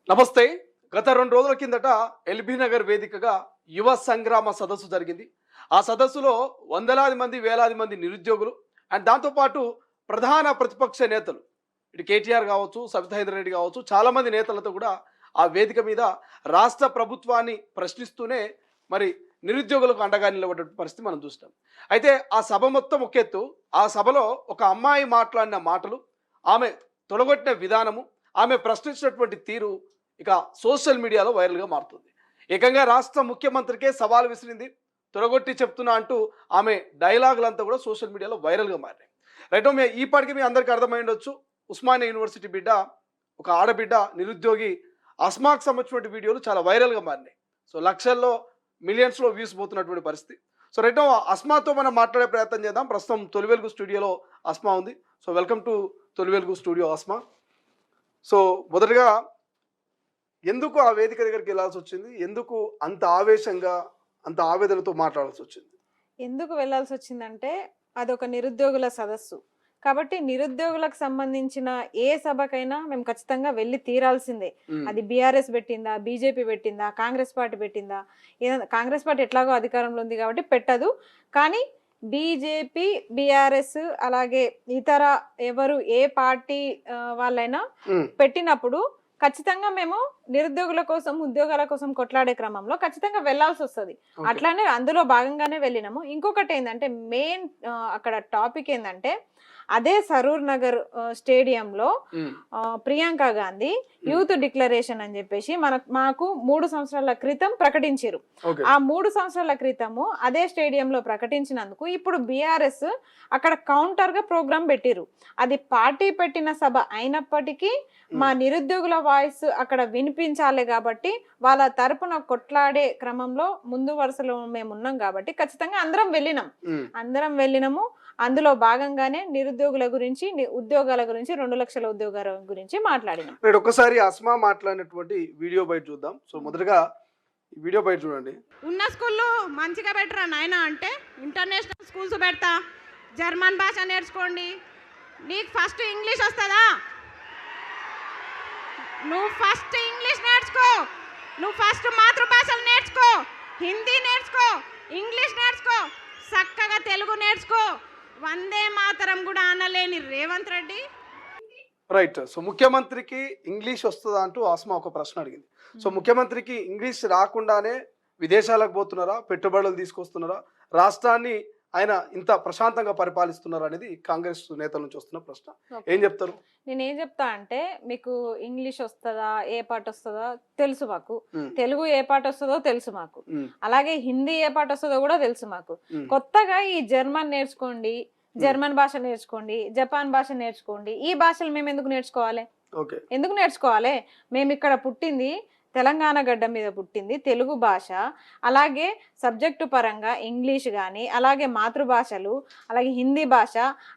నమస్తే. గత 2 రోజుల కిందట ఎల్బీ నగర్ వేదికగా యువ సంగ్రామ సదస్సు జరిగింది. ఆ సదస్సులో వందలాది మంది, వేలాది మంది నిరుద్యోగులు అండ్ దాంతోపాటు ప్రధాన ప్రతిపక్ష నేతలు ఇటు కేటీఆర్ కావచ్చు, సబితాయింద్ర రెడ్డి కావచ్చు, చాలామంది నేతలతో కూడా ఆ వేదిక మీద రాష్ట్ర ప్రభుత్వాన్ని ప్రశ్నిస్తూనే మరి నిరుద్యోగులకు అండగా నిలబడే పరిస్థితి మనం చూస్తాం. అయితే ఆ సభ మొత్తం ఒక ఎత్తు. ఆ సభలో ఒక అమ్మాయి మాట్లాడిన మాటలు, ఆమె తొలగొట్టిన విధానము, ఆమె ప్రశ్నించినటువంటి తీరు ఇక సోషల్ మీడియాలో వైరల్గా మారుతుంది. ఏకంగా రాష్ట్ర ముఖ్యమంత్రికే సవాల్ విసిరింది. తొడగొట్టి చెప్తున్నా అంటూ ఆమె డైలాగులంతా కూడా సోషల్ మీడియాలో వైరల్గా మారినాయి. రైట్, ఈ పాటికి మీ అందరికీ అర్థమై ఉండొచ్చు, ఉస్మానియా యూనివర్సిటీ బిడ్డ, ఒక ఆడబిడ్డ నిరుద్యోగి అస్మాకు సంబంధించిన వీడియోలు చాలా వైరల్గా మారినాయి. సో లక్షల్లో, మిలియన్స్లో వ్యూస్ పోతున్నటువంటి పరిస్థితి. సో రైట్, అస్మాతో మనం మాట్లాడే ప్రయత్నం చేద్దాం. ప్రస్తుతం తొలి వెలుగు స్టూడియోలో అస్మా ఉంది. సో వెల్కమ్ టు తొలి వెలుగు స్టూడియో అస్మా. సో మొదటగా ఎందుకు ఆ వేదిక దగ్గరికి వెళ్ళాల్సి వచ్చింది? ఎందుకు అంత ఆవేశంగా, అంత ఆవేదనతో మాట్లాడాల్సి వచ్చింది? ఎందుకు వెళ్ళాల్సి వచ్చిందంటే అదొక నిరుద్యోగుల సదస్సు కాబట్టి నిరుద్యోగులకు సంబంధించిన ఏ సభకైనా మేము ఖచ్చితంగా వెళ్ళి తీరాల్సిందే. అది బీఆర్ఎస్ పెట్టిందా, బీజేపీ పెట్టిందా, కాంగ్రెస్ పార్టీ పెట్టిందా, ఏదైనా కాంగ్రెస్ పార్టీ ఎట్లాగో అధికారంలో ఉంది కాబట్టి పెట్టదు. కానీ బీజేపీ, బీఆర్ఎస్ అలాగే ఇతర ఎవరు ఏ పార్టీ వాళ్ళైనా పెట్టినప్పుడు ఖచ్చితంగా మేము నిరుద్యోగుల కోసం, ఉద్యోగాల కోసం కొట్లాడే క్రమంలో ఖచ్చితంగా వెళ్లాల్సి వస్తుంది. అట్లానే అందులో భాగంగానే వెళ్ళినాము. ఇంకొకటి ఏంటంటే మెయిన్ అక్కడ టాపిక్ ఏంటంటే అదే సరూర్ నగర్ స్టేడియంలో ప్రియాంక గాంధీ యూత్ డిక్లరేషన్ అని చెప్పేసి మాకు 3 సంవత్సరాల క్రితం ప్రకటించారు. ఆ 3 సంవత్సరాల క్రితము అదే స్టేడియంలో ప్రకటించినందుకు ఇప్పుడు బీఆర్ఎస్ అక్కడ కౌంటర్ గా ప్రోగ్రామ్ పెట్టిరు. అది పార్టీ పెట్టిన సభ అయినప్పటికీ మా నిరుద్యోగుల వాయిస్ అక్కడ వినిపించాలి కాబట్టి వాళ్ళ తరపున కొట్లాడే క్రమంలో ముందు వరుసలో మేము ఉన్నాం కాబట్టి ఖచ్చితంగా అందరం వెళ్ళినాము. అందులో భాగంగానే నిరుద్యోగుల గురించి, ఉద్యోగాల గురించి, 2 లక్షల ఉద్యోగాల గురించి మాట్లాడినాం. ఒకసారి అస్మా మాట్లాడినటువంటి వీడియో బయట చూద్దాం. సో మొదటగా వీడియో బయట చూడండి. ఉన్న స్కూల్లో మంచిగా పెట్టరా నాయన అంటే ఇంటర్నేషనల్ స్కూల్స్ పెడతా, జర్మన్ భాష నేర్చుకోండి. నీకు ఫస్ట్ ఇంగ్లీష్ వస్తుందా? నువ్వు ఫస్ట్ ఇంగ్లీష్ నేర్చుకో, నువ్వు ఫస్ట్ మాతృభాషలు నేర్చుకో, హిందీ నేర్చుకో, ఇంగ్లీష్ నేర్చుకో, చక్కగా తెలుగు నేర్చుకో. వందే మాతరం కూడా అనలేని రేవంత్ రెడ్డి. రైట్. సో ముఖ్యమంత్రికి ఇంగ్లీష్ వస్తుందా అంటూ ఆస్మా ఒక ప్రశ్న అడిగింది. సో ముఖ్యమంత్రికి ఇంగ్లీష్ రాకుండానే విదేశాలకు పోతున్నారా, పెట్టుబడులు తీసుకొస్తున్నారా, రాష్ట్రాన్ని ఆయన ఇంత ప్రశాంతంగా పరిపాలిస్తున్నారు అనేది కాంగ్రెస్ నేతల నుంచి వస్తున్న ప్రశ్న. ఏం చెప్తారు? నేనేం చెప్తా అంటే, మీకు ఇంగ్లీష్ వస్తుందా, ఏ పాట వస్తుందో తెలుసు మాకు, తెలుగు ఏ పాట వస్తుందో తెలుసు మాకు, అలాగే హిందీ ఏ పాట వస్తుందో కూడా తెలుసు మాకు. కొత్తగా ఈ జర్మన్ నేర్చుకోండి, జర్మన్ భాష నేర్చుకోండి, జపాన్ భాష నేర్చుకోండి. ఈ భాషలు మేము ఎందుకు నేర్చుకోవాలి? మేము ఇక్కడ పుట్టింది తెలంగాణ గడ్డ మీద పుట్టింది, తెలుగు భాష, అలాగే సబ్జెక్టు పరంగా ఇంగ్లీష్ కానీ, అలాగే మాతృభాషలు, అలాగే హిందీ భాష,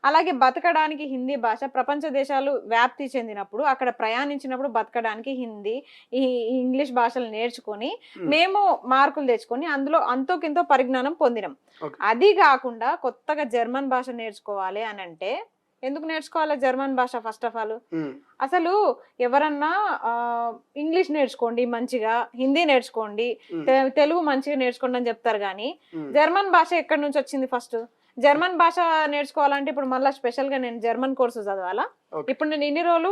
అలాగే బతకడానికి హిందీ భాష. ప్రపంచ దేశాలు వ్యాప్తి చెందినప్పుడు అక్కడ ప్రయాణించినప్పుడు బతకడానికి హిందీ, ఈ ఇంగ్లీష్ భాషలు నేర్చుకొని మేము మార్కులు తెచ్చుకొని అందులో అంతోకింతో పరిజ్ఞానం పొందినాం. అది కాకుండా కొత్తగా జర్మన్ భాష నేర్చుకోవాలి అని అంటే ఎందుకు నేర్చుకోవాలి జర్మన్ భాష? ఫస్ట్ ఆఫ్ ఆల్ అసలు ఎవరన్నా ఇంగ్లీష్ నేర్చుకోండి మంచిగా, హిందీ నేర్చుకోండి, తెలుగు మంచిగా నేర్చుకోండి అని చెప్తారు. కానీ జర్మన్ భాష ఎక్కడి నుంచి వచ్చింది? ఫస్ట్ జర్మన్ భాష నేర్చుకోవాలంటే ఇప్పుడు మళ్ళీ స్పెషల్ గా నేను జర్మన్ కోర్సు చదవాలా? ఇప్పుడు నేను ఇన్ని రోజులు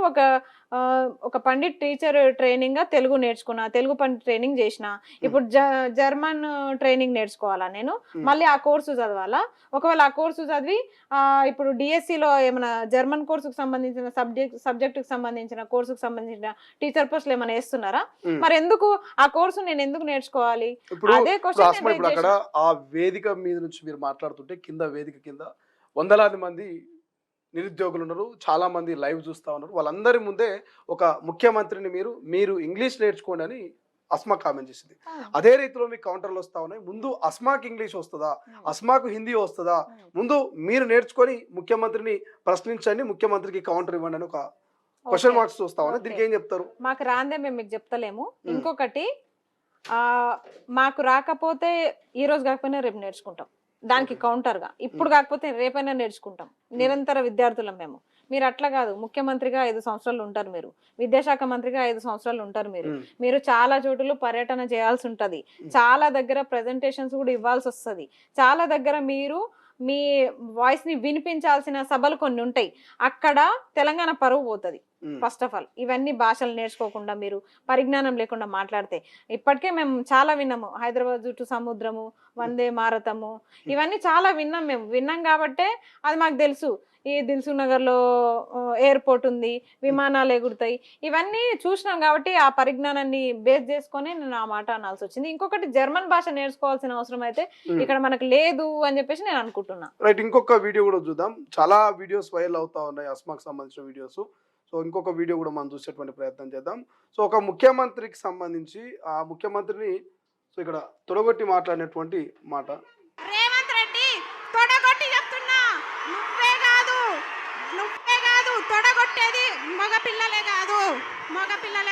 ఒక పండిట్ టీచర్ ట్రైనింగ్ గా తెలుగు నేర్చుకున్నా, తెలుగు పండిట్ ట్రైనింగ్ చేసిన. ఇప్పుడు జర్మన్ ట్రైనింగ్ నేర్చుకోవాలా నేను? మళ్ళీ ఆ కోర్సు చదవాలా? ఒకవేళ ఆ కోర్సు చదివి ఇప్పుడు డిఎస్సిలో ఏమైనా జర్మన్ కోర్సుకు సంబంధించిన సబ్జెక్టుకు సంబంధించిన కోర్సుకు సంబంధించిన టీచర్ పోస్టులు ఏమైనా వేస్తున్నారా? మరి ఎందుకు ఆ కోర్సు నేను ఎందుకు నేర్చుకోవాలి? అదే క్వశ్చన్. అక్కడ ఆ వేదిక మీద నుంచి మీరు మాట్లాడుతుంటే వేదిక కింద వందలాది మంది నిరుద్యోగులు ఉన్నారు, చాలా మంది లైవ్ చూస్తా ఉన్నారు. వాళ్ళందరి ముందే ఒక ముఖ్యమంత్రిని మీరు ఇంగ్లీష్ నేర్చుకోండి అని అస్మా కామెంట్ చేసింది. అదే రీతిలో మీకు కౌంటర్లు వస్తా ఉన్నాయి. ముందు అస్మాకి ఇంగ్లీష్ వస్తుందా, అస్మాకు హిందీ వస్తుందా, ముందు మీరు నేర్చుకొని ముఖ్యమంత్రిని ప్రశ్నించండి, ముఖ్యమంత్రికి కౌంటర్ ఇవ్వండి అని ఒక క్వశ్చన్ మార్క్స్ చూస్తా ఉన్నాయి. దీనికి ఏం చెప్తారు? మాకు రాందే మేము మీకు చెప్తలేము. ఇంకొకటి, మాకు రాకపోతే ఈ రోజు కాకపోయినా రేపు నేర్చుకుంటాం. దానికి కౌంటర్ గా. ఇప్పుడు కాకపోతే రేపైనా నేర్చుకుంటాం. నిరంతర విద్యార్థులం మేము. మీరు అట్లా కాదు, ముఖ్యమంత్రిగా 5 సంవత్సరాలు ఉంటారు మీరు, విద్యాశాఖ మంత్రిగా 5 సంవత్సరాలు ఉంటారు మీరు. మీరు చాలా చోటులు పర్యటన చేయాల్సి ఉంటది, చాలా దగ్గర ప్రెజెంటేషన్స్ కూడా ఇవ్వాల్సి వస్తుంది, చాలా దగ్గర మీరు మీ వాయిస్ ని వినిపించాల్సిన సభలు కొన్ని ఉంటాయి. అక్కడ తెలంగాణ పరువు పోతుంది. ఫస్ట్ ఆఫ్ ఆల్ ఇవన్నీ భాషలు నేర్చుకోకుండా మీరు పరిజ్ఞానం లేకుండా మాట్లాడితే, ఇప్పటికే మేము చాలా విన్నాము, హైదరాబాద్ చుట్టూ సముద్రము, వందే మారతము, ఇవన్నీ చాలా విన్నాం. మేము విన్నాం కాబట్టే అది మాకు తెలుసు. ఈ దిల్సుఖ్ నగర్ లో ఎయిర్పోర్ట్ ఉంది, విమానాలు ఎగురుతాయి, ఇవన్నీ చూసినాం కాబట్టి ఆ పరిజ్ఞానాన్ని బేస్ చేసుకొని నేను ఆ మాట అనాల్సి వచ్చింది. ఇంకొకటి, జర్మన్ భాష నేర్చుకోవాల్సిన అవసరం అయితే ఇక్కడ మనకు లేదు అని చెప్పేసి నేను అనుకుంటున్నా. రైట్, ఇంకొక వీడియో కూడా చూద్దాం. చాలా వీడియోస్ వైరల్ అవుతా ఉన్నాయి అస్మాకు సంబంధించిన వీడియోస్. సో ఇంకొక వీడియో కూడా మనం చూసేటువంటి ప్రయత్నం చేద్దాం. సో ఒక ముఖ్యమంత్రికి సంబంధించి ఆ ముఖ్యమంత్రిని సో ఇక్కడ తొడగొట్టి మాట్లాడినటువంటి మాట. రేవంత్ రెడ్డి తొడగొట్టి చెప్తున్నా, నువ్వే కాదు తొడగొట్టేది మగపిల్లలే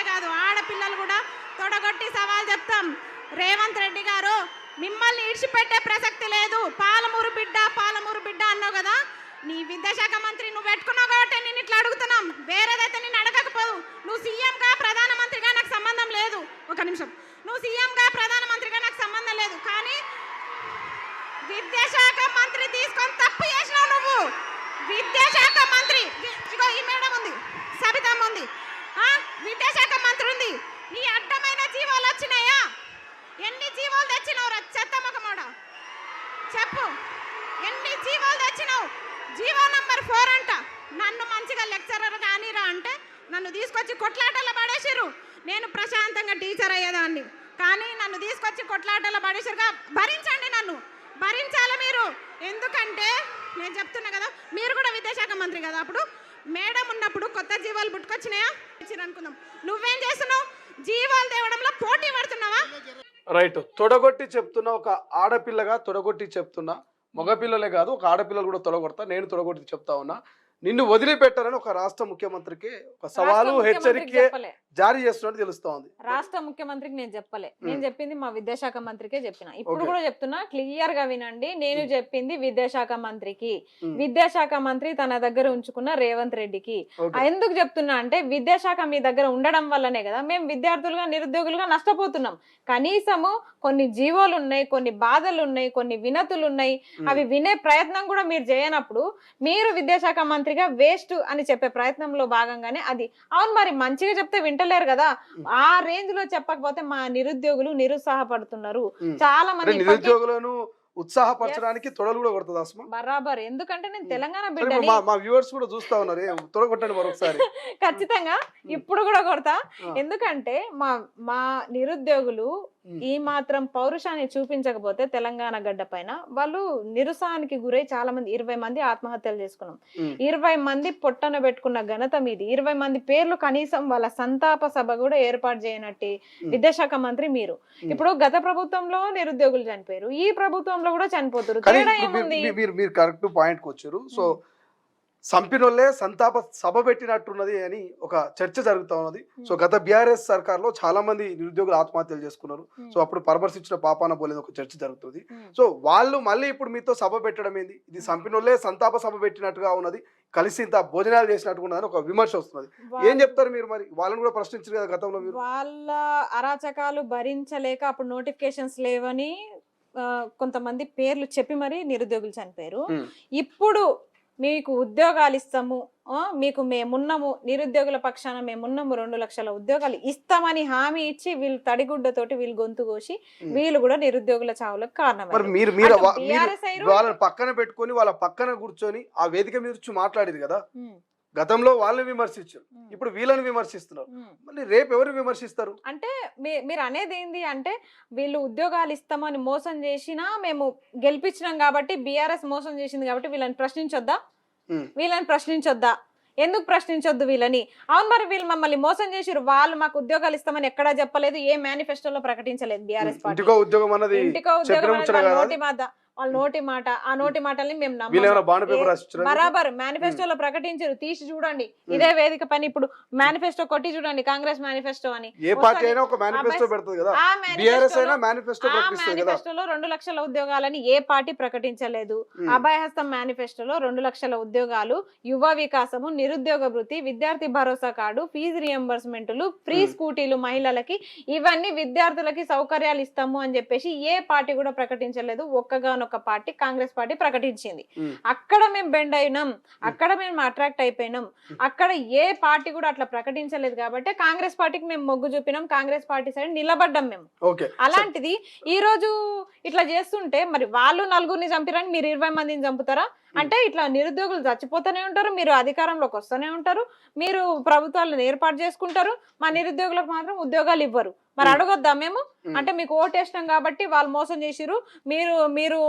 కాదు ఆడపిల్లలు కూడా తొడగొట్టి సవాల్ చెప్తాం. రేవంత్ రెడ్డి గారు, మిమ్మల్ని ఇడిచిపెట్టే ప్రసక్తి లేదు. పాలమూరు బిడ్డ అన్నావు కదా, నీ విద్యాశాఖ మంత్రి నువ్వు పెట్టుకున్నావు కాబట్టి నేను ఇట్లా అడుగుతున్నాం. వేరేదైతే నేను అడగకపోదు. నువ్వు సీఎంగా ప్రధానమంత్రిగా నాకు సంబంధం లేదు. ఒక నిమిషం, నువ్వు సీఎంగా ప్రధానమంత్రిగా నాకు సంబంధం లేదు, కానీ విద్యాశాఖ మంత్రి తీసుకొని తప్పు చేసినావు నువ్వు. విద్యాశాఖ మంత్రి, ఇగో ఈ మేడం ఉంది, సబితమ్మ ఉంది, విద్యాశాఖ మంత్రి ఉంది. నీ అడ్డమైన జీవాలు వచ్చినాయా? ఎన్ని జీవాలు తెచ్చినావు రా చెత్తమ్మకమోడ? చెప్పు, ఎన్ని జీవాలు తెచ్చినావు? జీవో నంబర్ 4 అంట. నన్ను మంచిగా లెక్చరర్ కానీరా అంటే నన్ను తీసుకొచ్చి కొట్లాటలో పడేసిర్రు. నేను ప్రశాంతంగా టీచర్ అయ్యేదాన్ని, కానీ నన్ను తీసుకొచ్చి కొట్లాటలో పడేసిరుగా. భరించండి, నన్ను భరించాలి మీరు. ఎందుకంటే నేను చెప్తున్నా కదా, మీరు కూడా విద్యాశాఖ మంత్రి కదా, అప్పుడు మేడం ఉన్నప్పుడు కొత్త జీవాలు పుట్టుకొచ్చినాయా అనుకుందాం. నువ్వేం చేస్తున్నావు? జీవాలు తేవడంలో పోటీ పడుతున్నావా? రైట్, తొడగొట్టి చెప్తున్నా, ఒక ఆడపిల్లగా తొడగొట్టి చెప్తున్నా, మగపిల్లలే కాదు ఒక ఆడపిల్లలు కూడా తొడగొడతా, నేను తొడగొట్టి చెప్తా ఉన్నా. నిన్ను వదిలిపెట్టారని ఒక రాష్ట్ర ముఖ్యమంత్రికి ఒక సవాలు హెచ్చరిక జారీ చేస్తున్నట్టు తెలుస్తా ఉంది. రాష్ట్ర ముఖ్యమంత్రికి నేను చెప్పలే, నేను చెప్పింది మా విద్యాశాఖ మంత్రికే చెప్పిన. ఇప్పుడు కూడా చెప్తున్నా, క్లియర్ గా వినండి. నేను చెప్పింది విద్యాశాఖ మంత్రికి. విద్యాశాఖ మంత్రి తన దగ్గర ఉంచుకున్న రేవంత్ రెడ్డికి. ఎందుకు చెప్తున్నా అంటే, విద్యాశాఖ మీ దగ్గర ఉండడం వల్లనే కదా మేము విద్యార్థులుగా నిరుద్యోగులుగా నష్టపోతున్నాం. కనీసము కొన్ని జీవోలు ఉన్నాయి, కొన్ని బాధలు ఉన్నాయి, కొన్ని వినతులు ఉన్నాయి, అవి వినే ప్రయత్నం కూడా మీరు చేయనప్పుడు మీరు విద్యాశాఖ మంత్రిగా వేస్ట్ అని చెప్పే ప్రయత్నంలో భాగంగానే అది. అవును, మరి మంచిగా చెప్తే వింటలేరు కదా, ఆ రేంజ్ లో చెప్పకపోతే మా నిరుద్యోగులు నిరుత్సాహపడుతున్నారు. చాలా మంది నిరుద్యోగులను ఉత్సాహపరచడానికి తొడలు కూడా కొడుతుంది అస్మా, బరాబర్. ఎందుకంటే నేను తెలంగాణ బిడ్డని, మా వ్యూవర్స్ కూడా చూస్తా ఉన్నారు, తొడగొట్టండి మరొకసారి. ఖచ్చితంగా ఇప్పుడు కూడా కొడతా. ఎందుకంటే మా నిరుద్యోగులు ఈ మాత్రం పౌరుషాన్ని చూపించకపోతే తెలంగాణ గడ్డ పైన వాళ్ళు నిరుసాహానికి గురై చాలా మంది 20 మంది ఆత్మహత్యలు చేసుకున్నాం. 20 మంది పొట్టన పెట్టుకున్న ఘనత మీది. 20 మంది పేర్లు కనీసం వాళ్ళ సంతాప సభ కూడా ఏర్పాటు చేయనట్టి విద్యాశాఖ మంత్రి మీరు. ఇప్పుడు గత ప్రభుత్వంలో నిరుద్యోగులు చనిపోయారు, ఈ ప్రభుత్వంలో కూడా చనిపోతారు. తేడా ఏముంది? మీరు కరెక్ట్ పాయింట్ కి వచ్చారు. సో సంపినోళ్ళే సంతాప సభ పెట్టినట్టున్నది అని ఒక చర్చ జరుగుతా ఉన్నది. సో గత బీఆర్ఎస్ సర్కార్లో చాలా మంది నిరుద్యోగులు ఆత్మహత్యలు చేసుకున్నారు. సో అప్పుడు పరామర్శించిన పాపాన పోలేదు ఒక చర్చ జరుగుతుంది. సో వాళ్ళు మళ్ళీ ఇప్పుడు మీతో సభ పెట్టడం ఏంది? ఇది సంపినోళ్ళే సంతాప సభ పెట్టినట్టుగా ఉన్నది, కలిసి ఇంత భోజనాలు చేసినట్టుగా ఉన్నదని ఒక విమర్శ వస్తున్నది. ఏం చెప్తారు మీరు? మరి వాళ్ళని కూడా ప్రశ్నించారు కదా గతంలో మీరు. వాళ్ళ అరాచకాలు భరించలేక అప్పుడు నోటిఫికేషన్స్ లేవని కొంతమంది పేర్లు చెప్పి మరి నిరుద్యోగులు చనిపోయారు. ఇప్పుడు మీకు ఉద్యోగాలు ఇస్తాము, మీకు మేమున్నాము, నిరుద్యోగుల పక్షాన మేమున్నాము, 2 లక్షల ఉద్యోగాలు ఇస్తామని హామీ ఇచ్చి వీళ్ళు తడిగుడ్డతోటి వీళ్ళు గొంతు కోసి వీళ్ళు కూడా నిరుద్యోగుల చావులకు కారణం. వాళ్ళని పక్కన పెట్టుకొని వాళ్ళ పక్కన కూర్చొని ఆ వేదిక మీద మాట్లాడేది కదా. గతంలో వాళ్ళని విమర్శించారు, ఇప్పుడు వీళ్ళని విమర్శిస్తున్నారు. మళ్ళీ రేపు ఎవరు విమర్శిస్తారు? అంటే మీరు అనేది ఏంది అంటే, వీళ్ళు ఉద్యోగాలు ఇస్తామని మోసం చేసినా మేము గెలిపించినాం కాబట్టి, బీఆర్ఎస్ మోసం చేసింది కాబట్టి వీళ్ళని ప్రశ్నించొద్దా? ఎందుకు ప్రశ్నించొద్దు వీళ్ళని? అవును, మరి వీళ్ళు మమ్మల్ని మోసం చేసిరు, వాళ్ళు మాకు ఉద్యోగాలు ఇస్తామని ఎక్కడా చెప్పలేదు, ఏ మేనిఫెస్టోలో ప్రకటించలేదు బీఆర్ఎస్ పార్టీ. ఇంటికో ఉద్యోగం వాళ్ళ నోటి మాట, ఆ నోటి మాటల్ని మేము వీళ్ళేమైనా బాండ్ పేపర్ నమ్మము. రాసిచ్చారా? బరాబర్ మేనిఫెస్టోలో ప్రకటించారు, తీసి చూడండి. ఇదే వేదిక పని ఇప్పుడు మేనిఫెస్టో కొట్టి చూడండి, కాంగ్రెస్ మేనిఫెస్టో అని. ఏ పార్టీ అయినా ఒక మేనిఫెస్టో పెడుతుంది కదా, ఆ బీఆర్ఎస్ అయినా మేనిఫెస్టోలో మేనిఫెస్టో ప్రకటిస్తుంది కదా. మేనిఫెస్టోలో 2 లక్షల ఉద్యోగాలని ఏ పార్టీ ప్రకటించలేదు. అభయహస్తం మేనిఫెస్టోలో 2 లక్షల ఉద్యోగాలు, యువ వికాసము, నిరుద్యోగ భృతి, విద్యార్థి భరోసా కార్డు, ఫీజు రియంబర్స్మెంట్లు, ఫ్రీ స్కూటీలు మహిళలకి, ఇవన్నీ విద్యార్థులకి సౌకర్యాలు ఇస్తాము అని చెప్పేసి ఏ పార్టీ కూడా ప్రకటించలేదు. ఒక్కగానొక్క పార్టీ కాంగ్రెస్ పార్టీ ప్రకటించింది. అక్కడ మేము బెండ్ అయినాం, అక్కడ మేము అట్రాక్ట్ అయిపోయినాం. అక్కడ ఏ పార్టీ కూడా అట్లా ప్రకటించలేదు కాబట్టి కాంగ్రెస్ పార్టీకి మేము మొగ్గు చూపినాం, కాంగ్రెస్ పార్టీ సైడ్ నిలబడ్డాం మేము. ఓకే, అలాంటిది ఈ రోజు ఇట్లా చేస్తుంటే మరి వాళ్ళు 4గురిని చంపిరని మీరు 20 మందిని చంపుతారా? అంటే ఇట్లా నిరుద్యోగులు చచ్చిపోతూనే ఉంటారు, మీరు అధికారంలోకి వస్తూనే ఉంటారు, మీరు ప్రభుత్వాలను ఏర్పాటు చేసుకుంటారు, మా నిరుద్యోగులకు మాత్రం ఉద్యోగాలు ఇవ్వరు. మరి అడగొద్దా మేము? అంటే మీకు ఓటేసినాం కాబట్టి వాళ్ళు మోసం చేసిరు, మీరు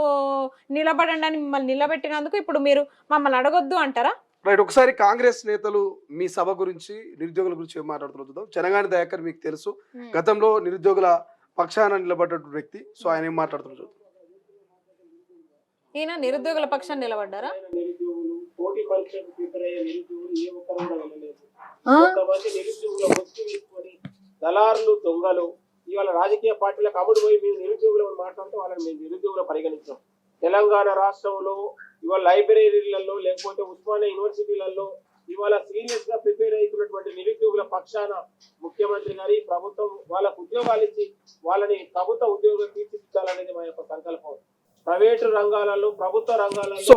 నిలబడండి అని మిమ్మల్ని నిలబెట్టినందుకు ఇప్పుడు మీరు మమ్మల్ని అడగొద్దు అంటారా? రైట్. ఒకసారి కాంగ్రెస్ నేతలు మీ సభ గురించి, నిరుద్యోగుల గురించి ఏం మాట్లాడుతున్నారు చూద్దాం. చెనగాని దయాకర్ మీకు తెలుసు, గతంలో నిరుద్యోగుల పక్షాన నిలబడ్డ వ్యక్తి. సో ఆయన ఏం మాట్లాడుతున్నారు చూద్దాం. ఈయన నిరుద్యోగుల పక్షాన్ని నిలబడ్డారా? నిరుద్యోగులు పోటీ పరీక్షకు ప్రిపేర్ అయ్యే నిరుద్యోగులు ఏ ఒక్కరు కూడా వెళ్ళలేదు. కొంతమంది నిరుద్యోగుల ముసుగు వేసుకొని దళారులు, దొంగలు ఇవాళ రాజకీయ పార్టీలకు అమ్ముడు పోయి మేము నిరుద్యోగులు మాట్లాడితే వాళ్ళని మేము నిరుద్యోగులు పరిగణించాం. తెలంగాణ రాష్ట్రంలో ఇవాళ లైబ్రరీలలో లేకపోతే ఉస్మానియా యూనివర్సిటీలలో ఇవాళ సీరియస్ గా ప్రిపేర్ అవుతున్నటువంటి నిరుద్యోగుల పక్షాన ముఖ్యమంత్రి గారి ప్రభుత్వం వాళ్ళకు ఉద్యోగాలు ఇచ్చి వాళ్ళని ప్రభుత్వ ఉద్యోగం తీర్చిదిద్దాలనేది మా యొక్క సంకల్పం. ప్రైవేటు రంగాలలో, ప్రభుత్వ రంగాలలో. సో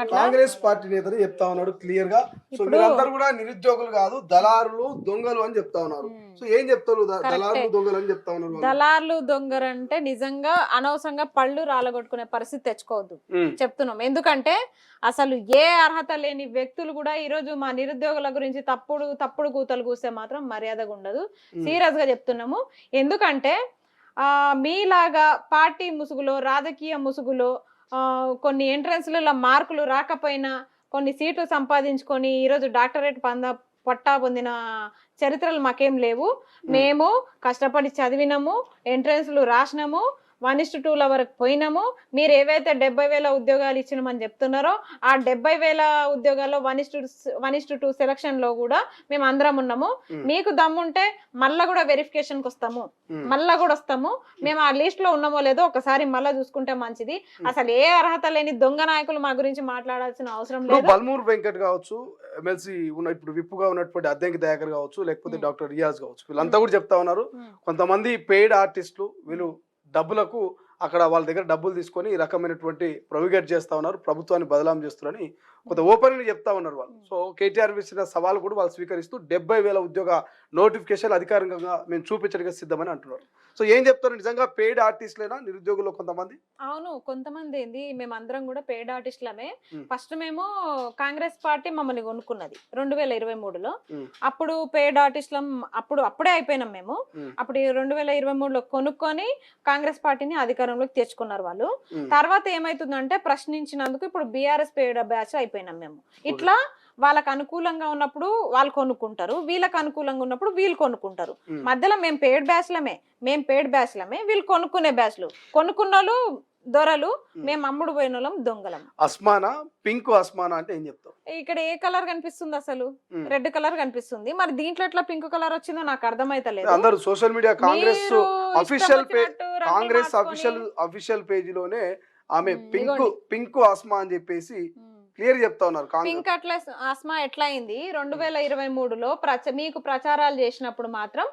కాంగ్రెస్ పార్టీ నేతలు చెప్తా ఉన్నాడు క్లియర్ గా, సో మీరందరూ కూడా నిరుద్యోగులు కాదు, దళారులు, దొంగలు అని చెప్తా ఉన్నారు. సో ఏం చెప్తారు, దళారులు, దొంగలు అని చెప్తా ఉన్నారు. దళారులు, దొంగలు అంటే నిజంగా అనవసరంగా పళ్ళు రాలగొట్టుకునే పరిస్థితి తెచ్చుకోవద్దు చెప్తున్నాం. ఎందుకంటే అసలు ఏ అర్హత లేని వ్యక్తులు కూడా ఈ రోజు మా నిరుద్యోగుల గురించి తప్పుడు కూతలు కూస్తే మాత్రం మర్యాదగా ఉండదు. సీరియస్ గా చెప్తున్నాము. ఎందుకంటే మీలాగా పార్టీ ముసుగులో, రాజకీయ ముసుగులో కొన్ని ఎంట్రన్స్లలో మార్కులు రాకపోయినా కొన్ని సీట్లు సంపాదించుకొని ఈరోజు డాక్టరేట్ పట్టా పొందిన చరిత్రలు మాకేం లేవు. మేము కష్టపడి చదివినాము, ఎంట్రన్స్లు రాసినాము, 1:2 వరకు పోయినాము. మీరు ఏవైతే 70,000 ఉద్యోగాలు ఇచ్చినామని చెప్తున్నారో ఆ 70,000 ఉద్యోగాల్లో 1:2 సెలక్షన్ లో కూడా మేము అందరం ఉన్నాము. మీకు దమ్ముంటే మళ్ళా కూడా వెరిఫికేషన్ కి వస్తాము, మళ్ళా కూడా వస్తాము. మేము ఆ లిస్ట్ లో ఉన్నామో లేదో ఒకసారి మళ్ళా చూసుకుంటే మంచిది. అసలు ఏ అర్హత లేని దొంగ నాయకులు మా గురించి మాట్లాడాల్సిన అవసరం లేదు. బల్మూర్ వెంకట్ కావచ్చు, ఎమ్మెల్సీ ఇప్పుడు విప్పుగా ఉన్నటువంటి అద్దెంకి దయాకర్ కావచ్చు, లేకపోతే డాక్టర్ రియాజ్ కావచ్చు, వీళ్ళంతా కూడా చెప్తా ఉన్నారు కొంతమంది పెయిడ్ ఆర్టిస్టులు వీళ్ళు డబ్బులకు అక్కడ వాళ్ళ దగ్గర డబ్బులు తీసుకొని ఈ రకమైనటువంటి ప్రొవిగేట్ చేస్తా ఉన్నారు, ప్రభుత్వాన్ని బదలాం చేస్తున్నారని కొంత ఓపెన్ చెప్తా ఉన్నారు వాళ్ళు. సో కేటీఆర్ ఇచ్చిన సవాల్ కూడా వాళ్ళు స్వీకరిస్తూ 70,000 ఉద్యోగ నోటిఫికేషన్ అధికారికంగా మేము చూపించడానికి సిద్ధమని అంటున్నారు. సో ఏం చెప్తారు, నిజంగా పెయిడ్ ఆర్టిస్టులేనా నిరుద్యోగులు కొంతమంది? అవును, కొంతమంది ఏంది, మేమందరం కూడా పెయిడ్ ఆర్టిస్టులమే. ఫస్ట్ మేము కాంగ్రెస్ పార్టీ మమ్మల్ని కొనుక్కున్నది 2023లో. అప్పుడు పెయిడ్ ఆర్టిస్టులం, అప్పుడే అయిపోయినాం మేము. అప్పుడు 2023లో కొనుక్కొని కాంగ్రెస్ పార్టీని అధికారంలోకి తెచ్చుకున్నారు వాళ్ళు. తర్వాత ఏమైతుందంటే ప్రశ్నించినందుకు ఇప్పుడు బీఆర్ఎస్ పెయిడ్ బ్యాచ్ అయిపోయినాం మేము. ఇట్లా వాళ్ళకు అనుకూలంగా ఉన్నప్పుడు వాళ్ళు కొనుక్కుంటారు, వీళ్ళకి అనుకూలంగా ఉన్నప్పుడు వీళ్ళు కొనుక్కుంటారు. మధ్యలో మేము పెయిడ్ బ్యాచ్లమే, వీళ్ళు కొనుక్కునే బ్యాచ్లు. కొనుక్కున్న వాళ్ళు దొరలు, మేము అమ్ముడు పోయిన వాళ్ళం దొంగలం. అస్మానా, పింక్ అస్మానా అంటే ఏం చెప్తావు? ఇక్కడ ఏ కలర్ కనిపిస్తుంది? అసలు రెడ్ కలర్ కనిపిస్తుంది. మరి దీంట్లో ఎట్లా పింక్ కలర్ వచ్చిందో నాకు అర్థమైతలేదు. అందరూ సోషల్ మీడియా కాంగ్రెస్ అఫీషియల్ పేజీలోనే ఆమె పింక్ ఆస్మా అని చెప్పేసి క్లియర్ చెప్తా ఉన్నారు. పింక్ అట్లా ఆస్మా ఎట్లా అయింది? 2023లో మీకు ప్రచారాలు చేసినప్పుడు మాత్రం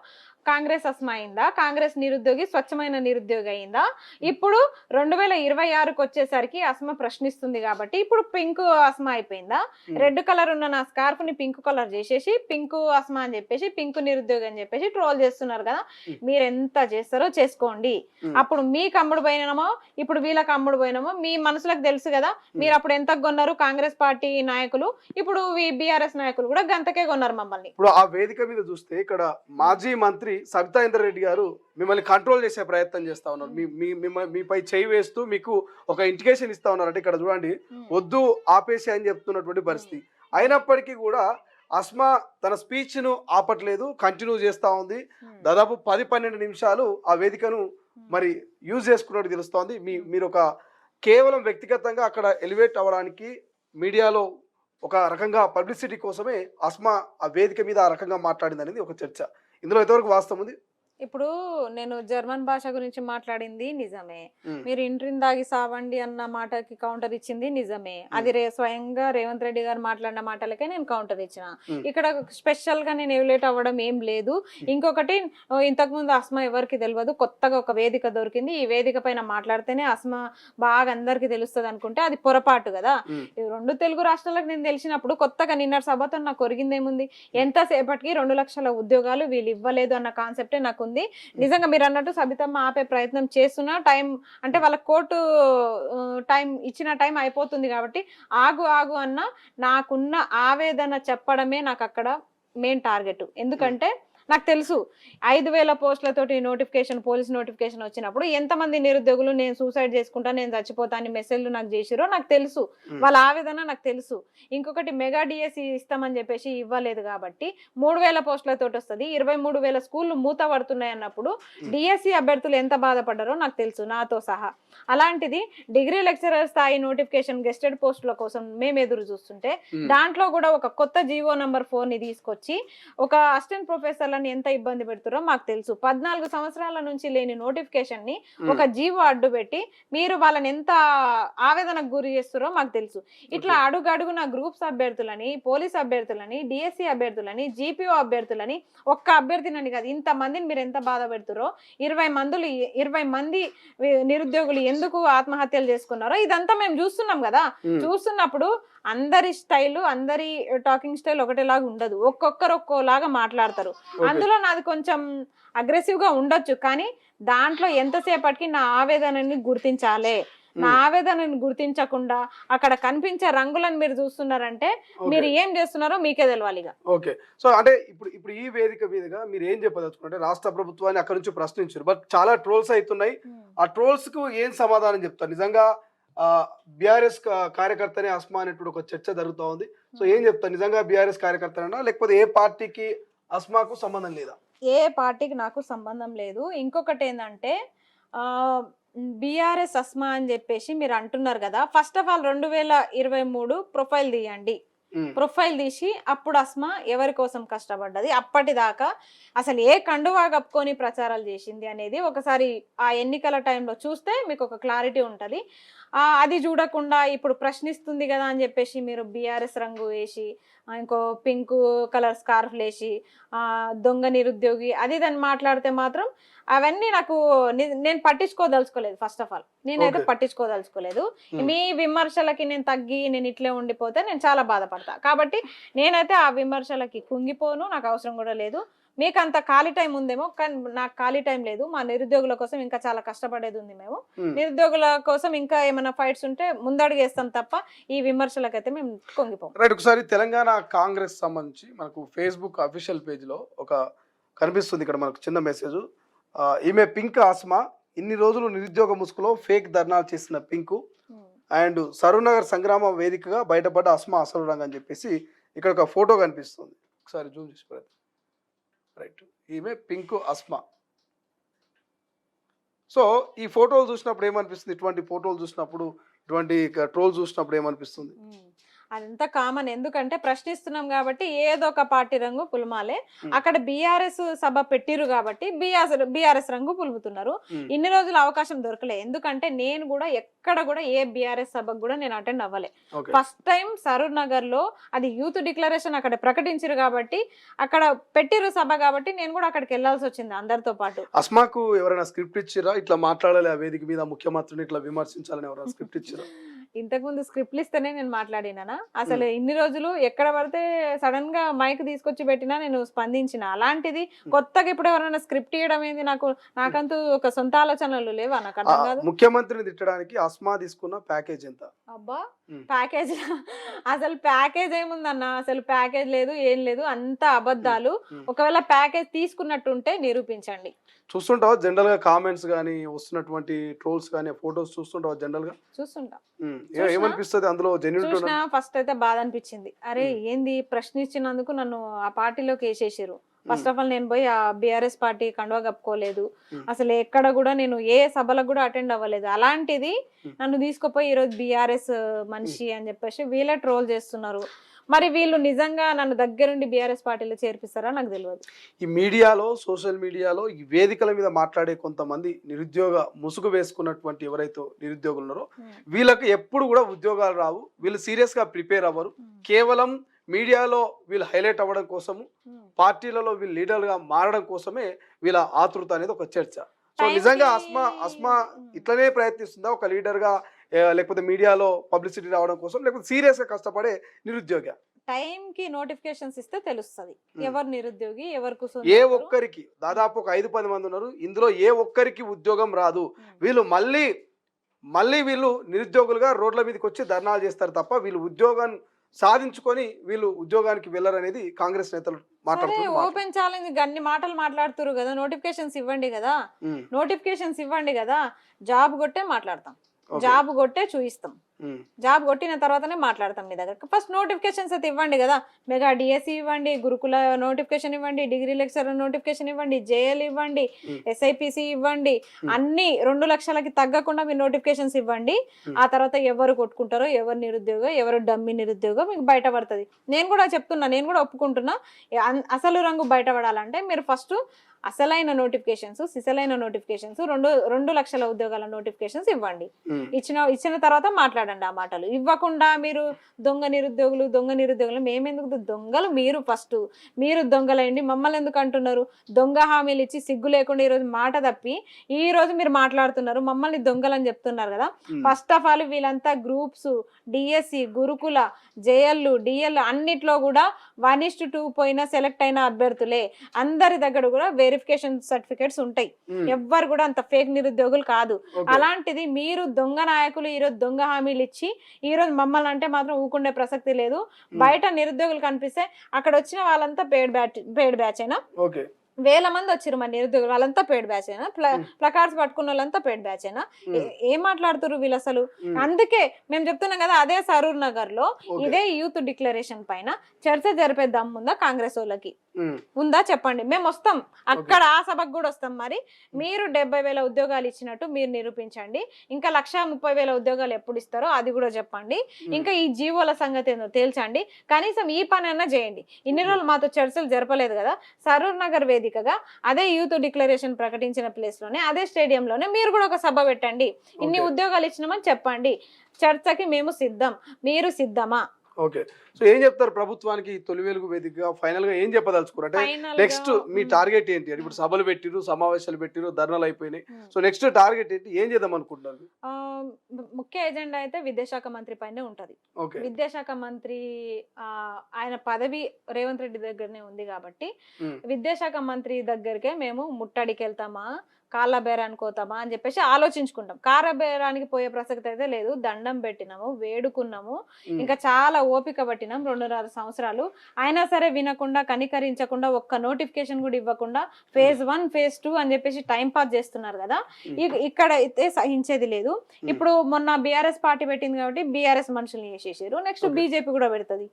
కాంగ్రెస్ అస్మా అయిందా? కాంగ్రెస్ నిరుద్యోగి స్వచ్ఛమైన నిరుద్యోగి అయిందా? ఇప్పుడు 2026కి వచ్చేసరికి అస్మా ప్రశ్నిస్తుంది కాబట్టి ఇప్పుడు పింక్ అస్మా అయిపోయిందా? రెడ్ కలర్ ఉన్న నా స్కార్ఫ్ ని పింక్ కలర్ చేసేసి పింక్ అస్మా అని చెప్పేసి పింక్ నిరుద్యోగి అని చెప్పేసి ట్రోల్ చేస్తున్నారు కదా. మీరు ఎంత చేస్తారో చేసుకోండి. అప్పుడు మీకు అమ్ముడు పోయినామో ఇప్పుడు వీళ్ళకి అమ్ముడు పోయినామో మీ మనసులకు తెలుసు కదా. మీరు అప్పుడు ఎంత కొన్నారు కాంగ్రెస్ పార్టీ నాయకులు, ఇప్పుడు బీఆర్ఎస్ నాయకులు కూడా గంతకే కొన్నారు మమ్మల్ని. ఇప్పుడు ఆ వేదిక మీద చూస్తే ఇక్కడ మాజీ మంత్రి సబితా ఇంద్రారెడ్డి గారు మిమ్మల్ని కంట్రోల్ చేసే ప్రయత్నం చేస్తా ఉన్నారు. మీపై చేయి వేస్తూ మీకు ఒక ఇండికేషన్ ఇస్తా ఉన్నారు. అంటే ఇక్కడ చూడండి, వద్దు ఆపేసి అని చెప్తున్నటువంటి పరిస్థితి. అయినప్పటికీ కూడా అస్మా తన స్పీచ్ ను ఆపట్లేదు, కంటిన్యూ చేస్తా ఉంది. దాదాపు 10-12 నిమిషాలు ఆ వేదికను మరి యూజ్ చేసుకున్నట్టు తెలుస్తోంది. మీరు ఒక కేవలం వ్యక్తిగతంగా అక్కడ ఎలివేట్ అవ్వడానికి మీడియాలో ఒక రకంగా పబ్లిసిటీ కోసమే అస్మా ఆ వేదిక మీద ఆ రకంగా మాట్లాడింది అనేది ఒక చర్చ. ఇందులో ఎంతవరకు వాస్తవం ఉంది? ఇప్పుడు నేను జర్మన్ భాష గురించి మాట్లాడింది నిజమే, ఉమ్, మీరు ఇంట్రిని దాగి సావండి అన్న మాటకి కౌంటర్ ఇచ్చింది నిజమే, అది స్వయంగా రేవంత్ రెడ్డి గారు మాట్లాడిన మాటలకే నేను కౌంటర్ ఇచ్చిన. ఉమ్, ఇక్కడ స్పెషల్ గా నేను ఎవిలేట్ అవ్వడం ఏం లేదు. ఇంకొకటి, ఇంతకు ముందు అస్మా ఎవరికి తెలియదు, కొత్తగా ఒక వేదిక దొరికింది, ఈ వేదిక పైన మాట్లాడితేనే అస్మా బాగా అందరికి తెలుస్తుంది అనుకుంటే అది పొరపాటు కదా. ఉమ్, ఈ 2 తెలుగు రాష్ట్రాలకు నేను తెలిసినప్పుడు కొత్తగా నిన్న సభతో నాకు ఒరిగిందేముంది? ఎంతసేపటికి 2 లక్షల ఉద్యోగాలు వీళ్ళు ఇవ్వలేదు అన్న కాన్సెప్టే నాకు ఉంది. నిజంగా మీరు అన్నట్టు సబితమ్మ ఆపే ప్రయత్నం చేస్తున్నా, టైం అంటే వాళ్ళ కోర్టు టైం ఇచ్చిన టైం అయిపోతుంది కాబట్టి ఆగు ఆగు అన్న నాకున్న ఆవేదన చెప్పడమే నాకు అక్కడ మెయిన్ టార్గెట్. ఎందుకంటే నాకు తెలుసు 5,000 పోస్టులతోటి నోటిఫికేషన్, పోలీస్ నోటిఫికేషన్ వచ్చినప్పుడు ఎంతమంది నిరుద్యోగులు నేను సూసైడ్ చేసుకుంటా, నేను చచ్చిపోతా అని మెసేజ్లు నాకు చేసిరో నాకు తెలుసు, వాళ్ళ ఆవేదన నాకు తెలుసు. ఇంకొకటి మెగా డిఎస్సి ఇస్తామని చెప్పేసి ఇవ్వలేదు కాబట్టి 3,000 పోస్టులతోటి వస్తుంది, 23,000 స్కూళ్ళు మూత పడుతున్నాయి అన్నప్పుడు డిఎస్సి అభ్యర్థులు ఎంత బాధపడ్డారో నాకు తెలుసు, నాతో సహా. అలాంటిది డిగ్రీ లెక్చరర్ స్థాయి నోటిఫికేషన్ గెస్టెడ్ పోస్టుల కోసం మేము ఎదురు చూస్తుంటే దాంట్లో కూడా ఒక కొత్త జీవో నంబర్ 4ని తీసుకొచ్చి ఒక అసిస్టెంట్ ప్రొఫెసర్లను ఎంత ఇబ్బంది పెడుతారో మాకు తెలుసు. 14 సంవత్సరాల నుంచి లేని నోటిఫికేషన్ ని ఒక జీవో అడ్డు పెట్టి మీరు వాళ్ళని ఎంత ఆవేదనకు గురి చేస్తారో మాకు తెలుసు. ఇట్లా అడుగడుగున గ్రూప్స్ అభ్యర్థులని, పోలీస్ అభ్యర్థులని, డిఎస్సి అభ్యర్థులని, జీపీఓ అభ్యర్థులని, ఒక్క అభ్యర్థినని కాదు ఇంతమందిని మీరు ఎంత బాధ పెడుతారో, 20 మంది నిరుద్యోగులు ఎందుకు ఆత్మహత్యలు చేసుకున్నారో ఇదంతా మేము చూస్తున్నాం కదా. చూస్తున్నప్పుడు అందరి స్టైల్, అందరి టాకింగ్ స్టైల్ ఒకటేలాగా ఉండదు, ఒక్కొక్కరు ఒక్కోలాగా మాట్లాడతారు. అందులో నాది కొంచెం అగ్రెసివ్ గా ఉండొచ్చు, కానీ దాంట్లో ఎంతసేపటికి నా ఆవేదనని గుర్తించాలి. నా ఆవేదనని గుర్తించకుండా అక్కడ కనిపించే రంగులను మీరు చూస్తున్నారంటే మీరు ఏం చేస్తున్నారో మీకే తెలవాలి. ఓకే, సో అంటే ఇప్పుడు ఈ వేదిక మీదుగా మీరు ఏం చెప్పదలుచుకుంటే రాష్ట్ర ప్రభుత్వాన్ని అక్కడ నుంచి ప్రశ్నించారు, బట్ చాలా ట్రోల్స్ అవుతున్నాయి. ఆ ట్రోల్స్ కు ఏం సమాధానం చెప్తారు? నిజంగా బీఆర్ఎస్ కార్యకర్తనే అస్మా అనేటువంటి ఒక చర్చ జరుగుతూ ఉంది. సో ఏం చెప్తారు? నిజంగా బీఆర్ఎస్ కార్యకర్తనా లేకపోతే ఏ పార్టీకి అస్మాకు సంబంధం లేదా? ఏ పార్టీకి నాకు సంబంధం లేదు. ఇంకొకటి ఏంటంటే బీఆర్ఎస్ అస్మా అని చెప్పేసి మీరు అంటున్నారు కదా. ఫస్ట్ ఆఫ్ ఆల్ 2023 ప్రొఫైల్ తీయండి. ప్రొఫైల్ తీసి అప్పుడు అస్మా ఎవరి కోసం కష్టపడ్డది, అప్పటిదాకా అసలు ఏ కండువా కప్పుకొని ప్రచారాలు చేసింది అనేది ఒకసారి ఆ ఎన్నికల టైంలో చూస్తే మీకు ఒక క్లారిటీ ఉంటుంది. అది చూడకుండా ఇప్పుడు ప్రశ్నిస్తుంది కదా అని చెప్పేసి మీరు బీఆర్ఎస్ రంగు వేసి, ఇంకో పింక్ కలర్ స్కార్ఫ్ వేసి, దొంగ నిరుద్యోగి అది దాన్ని మాట్లాడితే మాత్రం అవన్నీ నాకు నేను పట్టించుకోదలుచుకోలేదు. ఫస్ట్ ఆఫ్ ఆల్ నేనైతే పట్టించుకోదలుచుకోలేదు. మీ విమర్శలకి నేను తగ్గి నేను ఇట్లే ఉండిపోతే నేను చాలా బాధపడతా. కాబట్టి నేనైతే ఆ విమర్శలకి కుంగిపోను, నాకు అవసరం కూడా లేదు. మీకు అంత ఖాళీ టైం ఉందేమో, కానీ నాకు ఖాళీ టైం లేదు. మా నిరుద్యోగుల కోసం ఇంకా చాలా కష్టపడేది ఉంది. మేము నిరుద్యోగుల కోసం ఇంకా ఏమైనా ఫైట్స్ ఉంటే ముందడుగు వేస్తాం తప్ప ఈ విమర్శలకైతే మేము కొంగిపోం. రైట్, ఒకసారి తెలంగాణ కాంగ్రెస్ సంబంధించి మనకు ఫేస్బుక్ అఫీషియల్ పేజ్లో ఒక కనిపిస్తుంది ఇక్కడ మనకు చిన్న మెసేజ్. ఈమె పింక్ అస్మా, ఇన్ని రోజులు నిరుద్యోగ ముసుగులో ఫేక్ ధర్నాలు చేసిన పింకు అండ్ సరూనగర్ సంగ్రామ వేదికగా బయటపడ్డ అస్మా అసలు రంగు అని చెప్పేసి ఇక్కడ ఒక ఫోటో కనిపిస్తుంది. ఒకసారి జూమ్ చేసి పెడతాం. రైట్, ఈమె పింక్ అస్మా. సో ఈ ఫోటోలు చూసినప్పుడు ఏమనిపిస్తుంది? ఇటువంటి ఫోటోలు చూసినప్పుడు, ఇటువంటి ట్రోల్ చూసినప్పుడు ఏమనిపిస్తుంది? అదంతా కామన్. ఎందుకంటే ప్రశ్నిస్తున్నాం కాబట్టి ఏదో ఒక పార్టీ రంగు పులమాలే. అక్కడ బీఆర్ఎస్ సభ పెట్టిరు కాబట్టి బీఆర్ఎస్ రంగు పులుముతున్నారు. ఇన్ని రోజులు అవకాశం దొరకలే. ఎందుకంటే నేను కూడా ఎక్కడ కూడా ఏ బీఆర్ఎస్ సభకు కూడా నేను అటెండ్ అవ్వలే. ఫస్ట్ టైం సరూర్ నగర్ లో అది యూత్ డిక్లరేషన్ అక్కడ ప్రకటించారు కాబట్టి, అక్కడ పెట్టిరు సభ కాబట్టి నేను కూడా అక్కడికి వెళ్లాల్సి వచ్చింది అందరితో పాటు. అస్మాకు ఎవరైనా స్క్రిప్ట్ ఇచ్చిరా? ఇట్లా మాట్లాడాలి ఆ వేదిక మీద, ముఖ్యమంత్రిని ఇట్లా విమర్శించాలని ఎవరైనా స్క్రిప్ట్ ఇచ్చిరా? ఇంతకుముందు స్క్రిప్ట్లు ఇస్తేనే నేను మాట్లాడినా. అసలు ఇన్ని రోజులు ఎక్కడ పడితే సడన్ గా మైక్ తీసుకొచ్చి పెట్టినా నేను స్పందించిన. అలాంటిది కొత్తగా ఇప్పుడు ఎవరైనా స్క్రిప్ట్ ఇవ్వడం ఏంది? నాకంటూ ఒక సొంత ఆలోచనలు లేవా? నాకు అర్థం కాదు. ముఖ్యమంత్రిని తిట్టడానికి అస్మా తీసుకున్న ప్యాకేజ్ ఎంత? అబ్బా, ప్యాకేజ్ అసలు ప్యాకేజ్ ఏముందన్న? అసలు ప్యాకేజ్ లేదు, ఏం లేదు, అంత అబద్ధాలు. ఒకవేళ ప్యాకేజ్ తీసుకున్నట్టుంటే నిరూపించండి. చూస్తుంటావా జనరల్ గా కామెంట్స్ గానీ, వస్తున్నటువంటి ట్రోల్స్ గానీ, ఫోటోస్ చూస్తుంటావా జనరల్ గా? చూస్తుంటా. ఏమనిపిస్తుంది అందులో? చూసినా ఫస్ట్ అయితే బాధ అనిపించింది. అరే ఏంది ప్రశ్నించినందుకు నన్ను ఆ పార్టీలోకి వేసేసారు. ఫస్ట్ ఆఫ్ ఆల్ నేను పోయి ఆ బీఆర్ఎస్ పార్టీ కండువా కప్పుకోలేదు, Hmm. అసలు ఎక్కడ కూడా నేను ఏ సభలకు కూడా అటెండ్ అవ్వలేదు. అలాంటిది నన్ను తీసుకుపోయి ఈరోజు బీఆర్ఎస్ మనిషి అని చెప్పేసి వీళ్ళే ట్రోల్ చేస్తున్నారు. మరి వీళ్ళు నిజంగా నన్ను దగ్గరుండి బీఆర్ఎస్ పార్టీలో చేర్పిస్తారా నాకు తెలియదు. ఈ మీడియాలో, సోషల్ మీడియాలో, ఈ వేదికల మీద మాట్లాడే కొంతమంది నిరుద్యోగ ముసుగు వేసుకున్నటువంటి ఎవరైతే నిరుద్యోగులు ఉన్నారో వీళ్ళకి ఎప్పుడు కూడా ఉద్యోగాలు రావు. వీళ్ళు సీరియస్ గా ప్రిపేర్ అవ్వరు. కేవలం మీడియాలో వీళ్ళు హైలైట్ అవ్వడం కోసము, పార్టీలలో వీళ్ళు లీడర్గా మారడం కోసమే వీళ్ళ ఆతృత అనేది ఒక చర్చ. సో నిజంగా అస్మా ఇట్లనే ప్రయత్నిస్తుందా ఒక లీడర్గా, లేకపోతే మీడియాలో పబ్లిసిటీ రావడం కోసం, లేకపోతే సీరియస్ గా కష్టపడే నిరుద్యోగి? టైం కి నోటిఫికేషన్స్ ఇస్తే తెలుస్తుంది ఎవరు నిరుద్యోగి ఎవరు కూర్చొని. ఏ ఒక్కరికి, దాదాపు ఒక 5-10 మంది ఉన్నారు, ఇందులో ఏ ఒక్కరికి ఉద్యోగం రాదు. వీళ్ళు మళ్ళీ వీళ్ళు నిరుద్యోగులుగా రోడ్ల మీదకి వచ్చి ధర్నాలు చేస్తారు తప్ప వీళ్ళు ఉద్యోగం సాధించుకొని వీళ్ళు ఉద్యోగానికి వెళ్ళరనేది కాంగ్రెస్ నేతలు మాట్లాడుతున్నారు. ఓపెన్ ఛాలెంజ్ అన్ని మాటలు మాట్లాడుతున్నారు కదా, నోటిఫికేషన్స్ ఇవ్వండి కదా, నోటిఫికేషన్స్ ఇవ్వండి కదా, జాబ్ కొట్టే మాట్లాడతాం, జాబ్ కొట్టే చూయిస్తాం, జాబ్ కొట్టిన తర్వాతనే మాట్లాడతాం మీ దగ్గర. ఫస్ట్ నోటిఫికేషన్స్ అయితే ఇవ్వండి కదా, మెగా డిఎస్సి ఇవ్వండి, గురుకుల నోటిఫికేషన్ ఇవ్వండి, డిగ్రీ లెక్చరర్ నోటిఫికేషన్ ఇవ్వండి, జేఎల్ ఇవ్వండి, ఎస్ఐపిసి ఇవ్వండి, అన్ని 2 లక్షలకి తగ్గకుండా మీరు నోటిఫికేషన్స్ ఇవ్వండి. ఆ తర్వాత ఎవరు కొట్టుకుంటారో, ఎవరు నిరుద్యోగ, ఎవరు డమ్మి నిరుద్యోగం మీకు బయటపడుతుంది. నేను కూడా చెప్తున్నా, నేను కూడా ఒప్పుకుంటున్నా. అసలు రంగు బయటపడాలంటే మీరు ఫస్ట్ అసలైన నోటిఫికేషన్స్, సిసలైన నోటిఫికేషన్స్, 2 లక్షల ఉద్యోగాల నోటిఫికేషన్స్ ఇవ్వండి. ఇచ్చిన తర్వాత మాట్లాడండి ఆ మాటలు. ఇవ్వకుండా మీరు దొంగ నిరుద్యోగులు మేమెందుకు దొంగలు? మీరు దొంగలండి, మమ్మల్ని ఎందుకు అంటున్నారు? దొంగ హామీలు ఇచ్చి సిగ్గు లేకుండా ఈరోజు మాట తప్పి ఈరోజు మీరు మాట్లాడుతున్నారు, మమ్మల్ని దొంగలని చెప్తున్నారు కదా. ఫస్ట్ ఆఫ్ ఆల్ వీళ్ళంతా గ్రూప్స్, డిఎస్సి, గురుకుల, జేఎల్, డిఎల్ అన్నిట్లో కూడా 1:2 పోయిన సెలెక్ట్ అయిన అభ్యర్థులే. అందరి దగ్గర కూడా వెరిఫికేషన్ సర్టిఫికేట్స్ ఉంటాయి. ఎవ్వరు కూడా అంత ఫేక్ నిరుద్యోగులు కాదు. అలాంటిది మీరు దొంగ నాయకులు ఈరోజు దొంగ హామీలు ఇచ్చి ఈరోజు మమ్మల్ని అంటే మాత్రం ఊకుండే ప్రసక్తి లేదు. బయట నిరుద్యోగులు కనిపిస్తే అక్కడ వచ్చిన వాళ్ళంతా పేడ్ బ్యాచ్ అయినా, వేల మంది వచ్చారు మన నిరుద్యోగులు, వాళ్ళంతా పేడ్ బ్యాచ్ అయినా, ప్లకార్డ్స్ పట్టుకున్న వాళ్ళంతా పేడ్ బ్యాచ్ అయినా. ఏం మాట్లాడుతారు వీళ్ళు అసలు? అందుకే మేము చెప్తున్నాం కదా, అదే సరూర్ నగర్ లో ఇదే యూత్ డిక్లరేషన్ పైన చర్చ జరిపే దమ్ముందా కాంగ్రెస్ వాళ్ళకి? ఉందా చెప్పండి, మేము వస్తాం అక్కడ, ఆ సభకు కూడా వస్తాం. మరి మీరు 70,000 ఉద్యోగాలు ఇచ్చినట్టు మీరు నిరూపించండి. ఇంకా 130,000 ఉద్యోగాలు ఎప్పుడు ఇస్తారో అది కూడా చెప్పండి. ఇంకా ఈ జీవోల సంగతి ఏందో తేల్చండి. కనీసం ఈ పని అన్నా చేయండి. ఇన్ని రోజులు మాతో చర్చలు జరపలేదు కదా, సరూర్ నగర్ వేదికగా అదే యూత్ డిక్లరేషన్ ప్రకటించిన ప్లేస్ లోనే, అదే స్టేడియంలోనే మీరు కూడా ఒక సభ పెట్టండి. ఇన్ని ఉద్యోగాలు ఇచ్చినామని చెప్పండి. చర్చకి మేము సిద్ధం, మీరు సిద్ధమా? ఓకే, సో ఏం చెప్తారు ప్రభుత్వానికి తొలి వెలుగు వేదికగా ఫైనల్ గా ఏం చెప్పదలుచుకోరు? అంటే నెక్స్ట్ మీ టార్గెట్ ఏంటి? ఇప్పుడు సభలు పెట్టిరు, సమావేశాలు పెట్టిరు, ధర్నాలు అయిపోయినాయి. సో నెక్స్ట్ టార్గెట్ ఏంటి? ఏం చేద్దాం అనుకుంటున్నారు? ముఖ్య ఎజెండా అయితే విద్యాశాఖ మంత్రి పైనే ఉంటది. విద్యాశాఖ మంత్రి ఆయన పదవి రేవంత్ రెడ్డి దగ్గరనే ఉంది కాబట్టి విద్యాశాఖ మంత్రి దగ్గరికే మేము ముట్టడికి వెళ్తామా, కాళ్ళ బేరానికి పోతామా అని చెప్పేసి ఆలోచించుకుంటాం. కాళ్ళ బేరానికి పోయే ప్రసక్తి అయితే లేదు. దండం పెట్టినాము, వేడుకున్నాము, ఇంకా చాలా ఓపిక పట్టినాం 2.5 సంవత్సరాలు. అయినా సరే వినకుండా, కనికరించకుండా, ఒక్క నోటిఫికేషన్ కూడా ఇవ్వకుండా phase 1 phase 2 అని చెప్పేసి టైం పాస్ చేస్తున్నారు కదా. ఇక్కడ అయితే సహించేది లేదు. ఇప్పుడు మొన్న బీఆర్ఎస్ పార్టీ పెట్టింది కాబట్టి బీఆర్ఎస్ మనుషుల్ని చేసేసారు. నెక్స్ట్ బీజేపీ కూడా పెడుతుంది,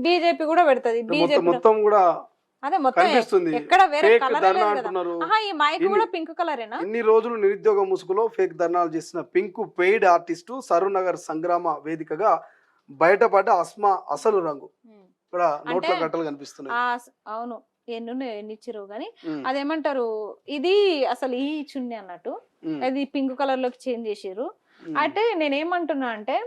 బీజేపీ మొత్తం కూడా అదే మొత్తం ఎక్కడ వేరే కలర్ లేదు కదా. ఈ మైక్ కూడా పింక్ కలరేనా? ఇన్ని రోజులు నిరుద్యోగ ముసుగులో ఫేక్ ధర్నాలు చేసిన pink paid artist Saroor Nagar సంగ్రామ వేదికగా బయటపడ్డ అస్మా అసలు రంగు. ఇక్కడ నోట్ల గట్టలు కనిపిస్తున్నాయి. అవును, ఎన్నిచ్చిరు గానీ అదేమంటారు, ఇది అసలు ఈ చున్నీ అన్నట్టు అది పింక్ కలర్ లోకి చేంజ్ చేసిర్రు. అంటే నేనేమంటున్నా అంటే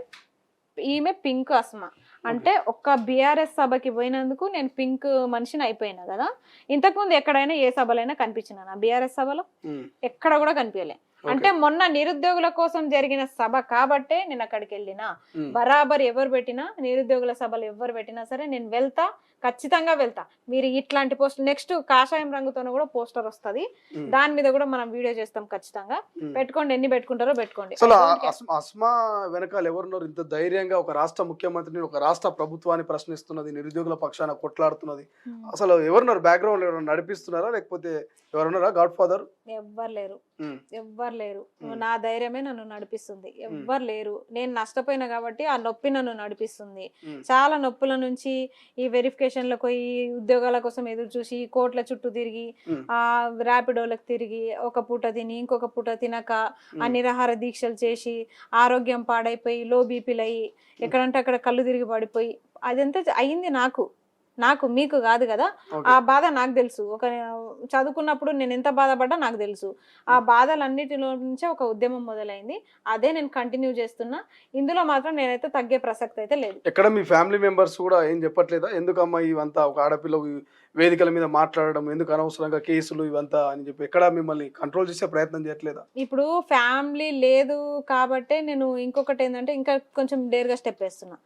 ఈమె పింక్ అస్మా అంటే ఒక్క బీఆర్ఎస్ సభకి పోయినందుకు నేను పింక్ మనిషిని అయిపోయినా కదా. ఇంతకుముందు ఎక్కడైనా ఏ సభలైనా కనిపించినా బీఆర్ఎస్ సభలో? ఎక్కడ కూడా కనిపించలే. అంటే మొన్న నిరుద్యోగుల కోసం జరిగిన సభ కాబట్టే నేను అక్కడికి వెళ్ళినా. బరాబర్ ఎవరు పెట్టినా, నిరుద్యోగుల సభలు ఎవరు పెట్టినా సరే నేను వెళ్తా, ఖచ్చితంగా వెళ్తా. మీరు ఇట్లాంటి పోస్టర్, నెక్స్ట్ కాషాయం రంగుతో కూడా పోస్టర్ వస్తుంది, దాని మీద కూడా మనం వీడియో చేస్తాం ఖచ్చితంగా. పెట్టుకోండి, ఎన్ని పెట్టుకుంటారో పెట్టుకోండి. అస్మా వెనకాల ఎవరున్నారు ఇంత ధైర్యంగా ఒక రాష్ట్ర ముఖ్యమంత్రిని, ఒక రాష్ట్ర ప్రభుత్వాన్ని ప్రశ్నిస్తున్నది, నిరుద్యోగుల పక్షాన కొట్లాడుతున్నది? అసలు ఎవరున్నారు బ్యాక్గ్రౌండ్? ఎవరు నడిపిస్తున్నారా, లేకపోతే ఎవరున్నారా గాడ్ ఫాదర్? ఎవ్వరు లేరు. నా ధైర్యమే నన్ను నడిపిస్తుంది. ఎవ్వరు లేరు. నేను నష్టపోయినా కాబట్టి ఆ నొప్పి నన్ను నడిపిస్తుంది. చాలా నొప్పుల నుంచి, ఈ వెరిఫికేషన్ నోటిఫికేషన్లకు పోయి ఉద్యోగాల కోసం ఎదురు చూసి కోట్ల చుట్టూ తిరిగి ర్యాపిడోలకు తిరిగి ఒక పూట తిని ఇంకొక పూట తినక ఆ నిరాహార దీక్షలు చేసి ఆరోగ్యం పాడైపోయి లో బీపీలు అయ్యి ఎక్కడంటే అక్కడ కళ్ళు తిరిగి పడిపోయి అదంతా అయింది నాకు మీకు కాదు కదా. ఆ బాధ నాకు తెలుసు. ఒక చదువుకున్నప్పుడు నేను ఎంత బాధపడ్డా నాకు తెలుసు. ఆ బాధలన్నిటిలో నుంచే ఒక ఉద్యమం మొదలైంది. అదే నేను కంటిన్యూ చేస్తున్నా. ఇందులో మాత్రం నేనైతే తగ్గే ప్రసక్తి అయితే లేదు. ఎక్కడ మీ ఫ్యామిలీ మెంబర్స్ కూడా ఏం చెప్పట్లేదా? ఎందుకమ్మా ఇవంతా ఒక ఆడపిల్ల వేదికల మీద మాట్లాడడం, ఎందుకు అనవసరంగా కేసులు ఇవంతా అని చెప్పి ఎక్కడ మిమ్మల్ని కంట్రోల్ చేసే ప్రయత్నం చేయట్లేదా? ఇప్పుడు ఫ్యామిలీ లేదు కాబట్టే నేను ఇంకొకటి ఏంటంటే ఇంకా కొంచెం డేర్గా స్టెప్ వేస్తున్నా.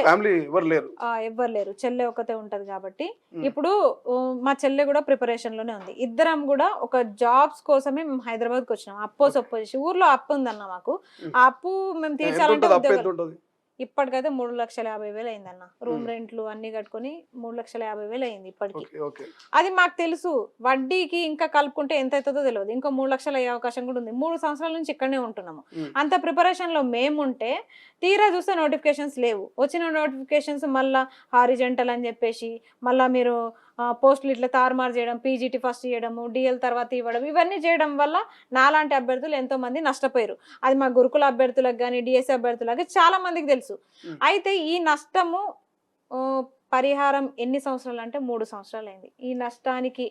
ఫ్యామిలీ ఎవరు లేరు, చెల్లె ఒకతే ఉంటది కాబట్టి ఇప్పుడు మా చెల్లె కూడా ప్రిపరేషన్ లోనే ఉంది. ఇద్దరం కూడా ఒక జాబ్స్ కోసమే మేము హైదరాబాద్కి వచ్చినాం. అప్పో సొప్పో చేసి ఊర్లో అప్పు ఉందన్న మాకు. ఆ అప్పు మేము తీర్చాలంటే ఇప్పటికైతే 3,50,000 అయిందన్న. రూమ్ రెంట్లు అన్ని కట్టుకొని 3,50,000 అయింది ఇప్పటికి. అది మాకు తెలుసు. వడ్డీకి ఇంకా కలుపుకుంటే ఎంత అవుతుందో తెలియదు. ఇంకో 3 లక్షలు అయ్యే అవకాశం కూడా ఉంది. 3 సంవత్సరాల నుంచి ఇక్కడనే ఉంటున్నాము. అంత ప్రిపరేషన్ లో మేముంటే తీరా చూస్తే నోటిఫికేషన్స్ లేవు. వచ్చిన నోటిఫికేషన్స్ మళ్ళా హారిజెంటల్ అని చెప్పేసి మళ్ళా మీరు పోస్టులు ఇట్లా తారుమారు చేయడం, పీజీటీ ఫస్ట్ చేయడము, డిఎల్ తర్వాత ఇవ్వడం, ఇవన్నీ చేయడం వల్ల నాలాంటి అభ్యర్థులు ఎంతో మంది నష్టపోయారు. అది మా గురుకుల అభ్యర్థులకు కానీ డిఎస్సి అభ్యర్థులకు చాలా మందికి తెలుసు. అయితే ఈ నష్టము పరిహారం ఎన్ని సంవత్సరాలు అంటే 3 సంవత్సరాలు అయింది. ఈ నష్టానికి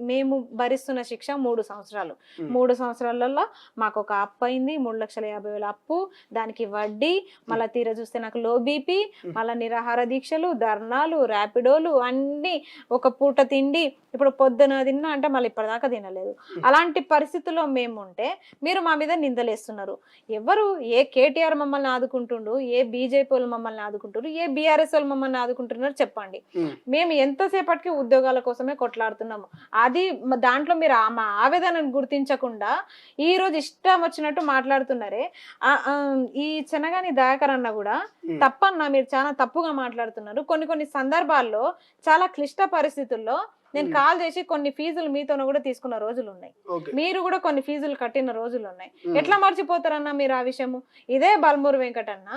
మేము భరిస్తున్న శిక్ష 3 సంవత్సరాలు. 3 సంవత్సరాలలో మాకు ఒక అప్పు అయింది, 3,50,000 అప్పు, దానికి వడ్డీ, మళ్ళీ తీర చూస్తే నాకు లో బీపీ, మళ్ళీ నిరాహార దీక్షలు, ధర్నాలు, ర్యాపిడోలు, అన్నీ ఒక పూట తిండి. ఇప్పుడు పొద్దున తిన్నా అంటే మళ్ళీ ఇప్పటిదాకా తినలేదు. అలాంటి పరిస్థితుల్లో మేము ఉంటే మీరు మా మీద నిందలేస్తున్నారు. ఎవరు? ఏ కేటీఆర్ మమ్మల్ని ఆదుకుంటుండు, ఏ బీజేపీ వాళ్ళు మమ్మల్ని ఆదుకుంటున్నారు, ఏ బీఆర్ఎస్ వాళ్ళు మమ్మల్ని ఆదుకుంటున్నారు చెప్పండి. మేము ఎంతసేపటికి ఉద్యోగాల కోసమే కొట్లాడుతున్నాము. అది దాంట్లో మీరు మా ఆవేదనను గుర్తించకుండా ఈ రోజు ఇష్టం వచ్చినట్టు మాట్లాడుతున్నారే. ఈ చెనగాని దయాకర్ అన్న కూడా తప్పన్నా, మీరు చాలా తప్పుగా మాట్లాడుతున్నారు. కొన్ని సందర్భాల్లో చాలా క్లిష్ట పరిస్థితుల్లో నేను కాల్ చేసి కొన్ని ఫీజులు మీతోనే కూడా తీసుకున్న రోజులు ఉన్నాయి. మీరు కూడా కొన్ని ఫీజులు కట్టిన రోజులు ఉన్నాయి. ఎట్లా మర్చిపోతారన్నా మీరు ఆ విషయము? ఇదే బల్మూరు వెంకటన్న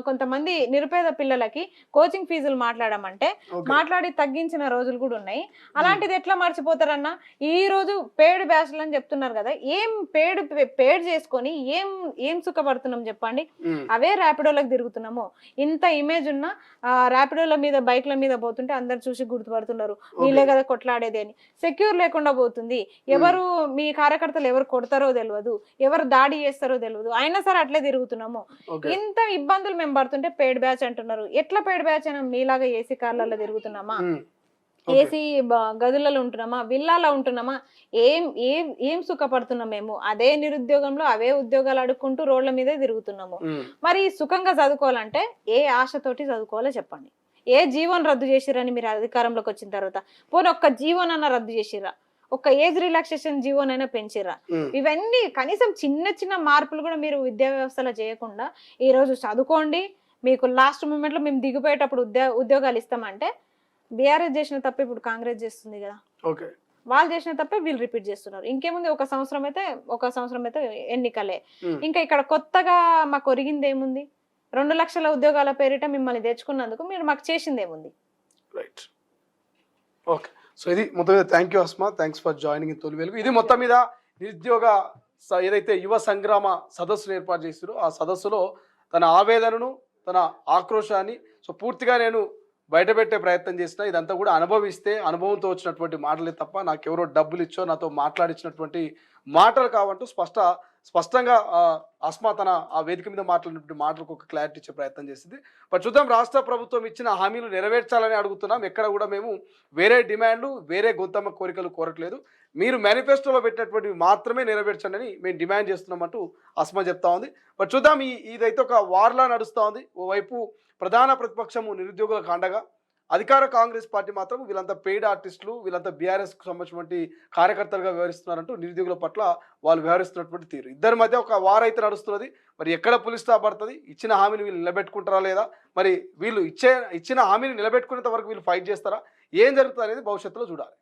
కొంతమంది నిరుపేద పిల్లలకి కోచింగ్ ఫీజులు మాట్లాడి తగ్గించిన రోజులు కూడా ఉన్నాయి. అలాంటిది ఎట్లా మర్చిపోతారన్నా? ఈ రోజు పేడ్ బ్యాచ్లు అని చెప్తున్నారు కదా, ఏం పేడ్ చేసుకొని ఏం సుఖపడుతున్నాం చెప్పండి? అవే ర్యాపిడోలకు తిరుగుతున్నాము. ఇంత ఇమేజ్ ఉన్న ర్యాపిడోల మీద బైక్ల మీద పోతుంటే అందరు చూసి గుర్తుపడుతున్నారు, వీళ్ళే కదా కొట్లాడేది అని. సెక్యూర్ లేకుండా పోతుంది. ఎవరు మీ కార్యకర్తలు ఎవరు కొడతారో తెలియదు, ఎవరు దాడి చేస్తారో తెలియదు. అయినా సరే అట్లే తిరుగుతున్నాము. ఇంత ఇబ్బందులు మేము పడుతుంటే పేడ్ బ్యాచ్ అంటున్నారు. ఎట్లా పేడ్ బ్యాచ్ అయినా? మీలాగా ఏసీ కార్లలో తిరుగుతున్నామా? ఏసీ గదులలో ఉంటున్నామా? విల్లాలో ఉంటున్నామా? ఏం సుఖపడుతున్నాం మేము? అదే నిరుద్యోగంలో అవే ఉద్యోగాలు అడుక్కుంటూ రోడ్ల మీదే తిరుగుతున్నాము. మరి సుఖంగా చదువుకోవాలంటే ఏ ఆశతోటి చదువుకోవాలో చెప్పండి. ఏ జీవన్ రద్దు చేసిరని మీరు అధికారంలోకి వచ్చిన తర్వాత? పోనీ ఒక్క జీవన్ అన్న రద్దు చేసిరా? ఒక ఏజ్ రిలాక్సేషన్ జీవోన్ అయినా పెంచిరా? ఇవన్నీ కనీసం చిన్న మార్పులు కూడా మీరు విద్యా వ్యవస్థలో చేయకుండా ఈ రోజు చదువుకోండి, మీకు లాస్ట్ మూమెంట్ లో మేము దిగిపోయేటప్పుడు ఉద్యోగాలు ఇస్తామంటే బీఆర్ఎస్ చేసిన తప్ప ఇప్పుడు కాంగ్రెస్ చేస్తుంది కదా. వాళ్ళు చేసిన తప్పే వీళ్ళు రిపీట్ చేస్తున్నారు. ఇంకేముంది? ఒక సంవత్సరం అయితే ఎన్నికలే. ఇంకా ఇక్కడ కొత్తగా మాకు ఒరిగింది ఏముంది? 2 లక్షల ఉద్యోగాల పేరిట మిమ్మల్ని తెచ్చుకున్నందుకు మీరు మాకు చేసింది ఏముంది? రైట్. ఓకే. సో ఇది మొత్తం మీద thank you Asma, thanks for joining in తొలి వెలుగు. ఇది మొత్తం మీద నిరుద్యోగ ఏదైతే యువ సంగ్రామ సదస్సును ఏర్పాటు చేస్తారో ఆ సదస్సులో తన ఆవేదనను, తన ఆక్రోశాన్ని పూర్తిగా నేను బయటపెట్టే ప్రయత్నం చేసిన. ఇదంతా కూడా అనుభవంతో వచ్చినటువంటి మాటలే తప్ప నాకెవరో డబ్బులు ఇచ్చో నాతో మాట్లాడించినటువంటి మాటలు కావంటూ స్పష్టంగా అస్మా తన ఆ వేదిక మీద మాట్లాడినటువంటి మాటలకు ఒక క్లారిటీ ఇచ్చే ప్రయత్నం చేసింది. బట్ చూద్దాం, రాష్ట్ర ప్రభుత్వం ఇచ్చిన హామీలు నెరవేర్చాలని అడుగుతున్నాం. ఎక్కడ కూడా మేము వేరే డిమాండ్లు, వేరే గొంతమ్మ కోరికలు కోరట్లేదు. మీరు మేనిఫెస్టోలో పెట్టినటువంటివి మాత్రమే నెరవేర్చండి అని మేము డిమాండ్ చేస్తున్నామంటూ అస్మా చెప్తా ఉంది. బట్ చూద్దాం, ఇదైతే ఒక వార్లా నడుస్తూ ఉంది. ఓవైపు ప్రధాన ప్రతిపక్షము నిరుద్యోగులకు అండగా, అధికార కాంగ్రెస్ పార్టీ మాత్రం వీళ్ళంతా పెయిడ్ ఆర్టిస్టులు, వీళ్ళంతా బీఆర్ఎస్కు సంబంధించినటువంటి కార్యకర్తలుగా వ్యవహరిస్తున్నారంటూ నిరుద్యోగుల పట్ల వాళ్ళు వ్యవహరిస్తున్నటువంటి తీరు. ఇద్దరి మధ్య ఒక వార్ అయితే నడుస్తున్నది. మరి ఎక్కడ పులి స్టాప్ పడుతుంది? ఇచ్చిన హామీని వీళ్ళు నిలబెట్టుకుంటారా లేదా? మరి వీళ్ళు ఇచ్చిన హామీని నిలబెట్టుకునేంత వరకు వీళ్ళు ఫైట్ చేస్తారా? ఏం జరుగుతుంది అనేది భవిష్యత్తులో చూడాలి.